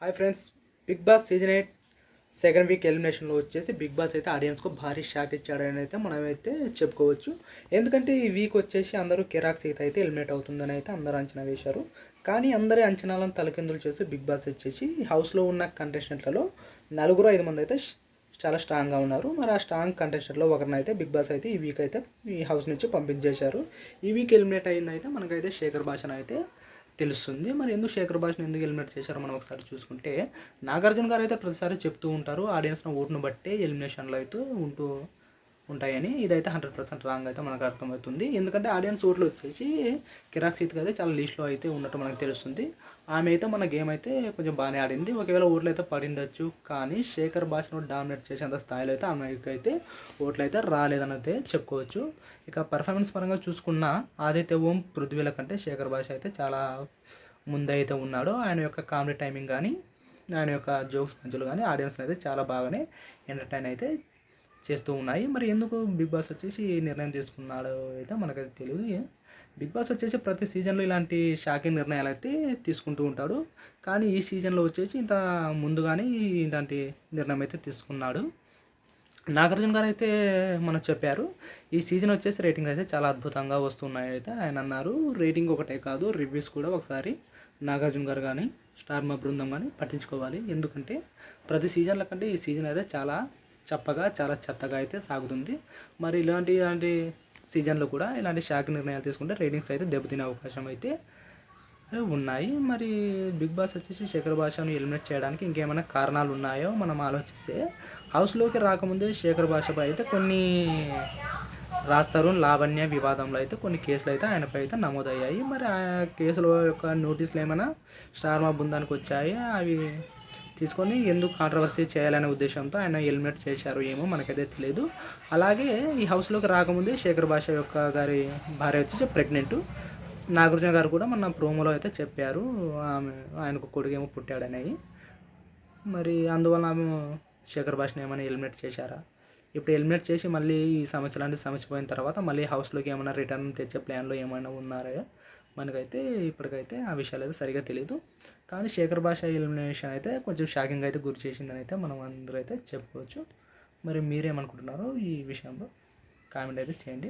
Hi friends, big boss season 8 second week ఎలిమినేషన్లో వచ్చేసి big boss అయితే ఆడియన్స్కు భారీ షాక్ ఇచ్చాడని అయితే మనమైతే చెప్పుకోవచ్చు. ఎందుకంటే ఈ వీక్ వచ్చేసి అందరూ కిరాక్ సీత అయితే ఎలిమినేట్ అవుతుందని అయితే అందరూ అంచనా వేశారు. కానీ అందరి అంచనాలను తలకిందులు చేసి బిగ్ బాస్ వచ్చేసి హౌస్లో ఉన్న కంటెస్టెంట్లలో 4-5 మంది అయితే చాలా స్ట్రాంగ్గా ఉన్నారు. మరి ఆ స్ట్రాంగ్ కంటెస్టెంట్లో ఒకరినైతే బిగ్ బాస్ అయితే ఈ వీక్ అయితే ఈ హౌస్ నుంచి పంపించేశారు. ఈ వీక్ ఎలిమినేట్ అయిందైతే మనకైతే శేఖర్ భాషను అయితే తెలుస్తుంది. మరి ఎందుకు శేఖర్ భాషను ఎందుకు ఎలిమినేట్ చేశారో మనం ఒకసారి చూసుకుంటే, నాగార్జున గారు అయితే ప్రతిసారి చెప్తూ ఉంటారు ఆడియన్స్ ఓటును బట్టే ఎలిమినేషన్లు అయితే ఉంటాయని. ఇదైతే 100% రాంగ్ అయితే మనకు అర్థమవుతుంది. ఎందుకంటే ఆడియన్స్ ఓట్లు వచ్చేసి కిరాక్ సీత్ అయితే చాలా లీస్ట్లో అయితే ఉన్నట్టు మనకు తెలుస్తుంది. ఆమె అయితే మన గేమ్ అయితే కొంచెం బాగానే ఆడింది. ఒకవేళ ఓట్లు అయితే పడిండొచ్చు, కానీ శేఖర్ భాషను డామినేట్ చేసేంత స్థాయిలో అయితే ఆమెకి అయితే ఓట్లు అయితే రాలేదని అయితే చెప్పుకోవచ్చు. ఇక పర్ఫార్మెన్స్ పరంగా చూసుకున్న ఆదిత్య ఓం, పృథ్వీల కంటే శేఖర్ భాష అయితే చాలా ముందైతే ఉన్నాడు. ఆయన యొక్క కామెడీ టైమింగ్ కానీ, ఆయన యొక్క జోక్స్ పంచులు కానీ ఆడియన్స్ అయితే చాలా బాగానే ఎంటర్టైన్ అయితే చేస్తూ ఉన్నాయి. మరి ఎందుకు బిగ్ బాస్ వచ్చేసి ఈ నిర్ణయం తీసుకున్నాడో అయితే మనకైతే తెలియదు. బిగ్ బాస్ వచ్చేసి ప్రతి సీజన్లో ఇలాంటి షాకింగ్ నిర్ణయాలు అయితే తీసుకుంటూ ఉంటాడు. కానీ ఈ సీజన్లో వచ్చేసి ఇంత ముందుగానే ఇలాంటి నిర్ణయం అయితే తీసుకున్నాడు. నాగార్జున గారు అయితే మనకు చెప్పారు, ఈ సీజన్ వచ్చేసి రేటింగ్ అయితే చాలా అద్భుతంగా వస్తున్నాయి అయితే ఆయన అన్నారు. రేటింగ్ ఒకటే కాదు, రివ్యూస్ కూడా ఒకసారి నాగార్జున గారు కానీ స్టార్ మా బృందం కానీ పట్టించుకోవాలి. ఎందుకంటే ప్రతి సీజన్ల కంటే ఈ సీజన్ అయితే చాలా చప్పగా, చాలా చెత్తగా అయితే సాగుతుంది. మరి ఇలాంటి సీజన్లో కూడా ఇలాంటి షాక్ నిర్ణయాలు తీసుకుంటే రేటింగ్స్ అయితే దెబ్బతినే అవకాశం అయితే ఉన్నాయి. మరి బిగ్ బాస్ వచ్చేసి శేఖర్ భాషను ఎలిమినేట్ చేయడానికి ఇంకేమైనా కారణాలు ఉన్నాయో మనం ఆలోచిస్తే, హౌస్లోకి రాకముందే శేఖర్ భాషపై అయితే కొన్ని రాస్తారు లావణ్య వివాదంలో అయితే కొన్ని కేసులు అయితే ఆయనపై అయితే నమోదయ్యాయి. మరి ఆ కేసుల యొక్క నోటీసులు ఏమైనా స్టార్ మా బృందానికి వచ్చాయి. అవి తీసుకొని ఎందుకు కాంట్రవర్సీ చేయాలనే ఉద్దేశంతో ఆయన ఎలిమినేట్ చేశారు ఏమో మనకైతే తెలియదు. అలాగే ఈ హౌస్లోకి రాకముందే శేఖర్ భాష యొక్క గారి భార్య వచ్చేసి ప్రెగ్నెంట్. నాగార్జున గారు కూడా మన ప్రోమోలో అయితే చెప్పారు ఆయనకు కొడుకేమో పుట్టాడనేది. మరి అందువల్ల శేఖర్ భాషని ఏమైనా ఎలిమినేట్ చేశారా? ఇప్పుడు ఎలిమినేట్ చేసి మళ్ళీ ఈ సమస్య పోయిన తర్వాత మళ్ళీ హౌస్లోకి ఏమైనా రిటర్న్ తెచ్చే ప్లాన్లో ఏమైనా ఉన్నారా? మనకైతే ఇప్పటికైతే ఆ విషయాలు అయితే సరిగా తెలియదు. కానీ శేఖర్ భాష ఎలిమినేషన్ అయితే కొంచెం షాకింగ్ అయితే గురి చేసిందని అయితే మనం అందరూ అయితే చెప్పుకోవచ్చు. మరి మీరేమనుకుంటున్నారో ఈ విషయంలో కామెంట్ అయితే చేయండి.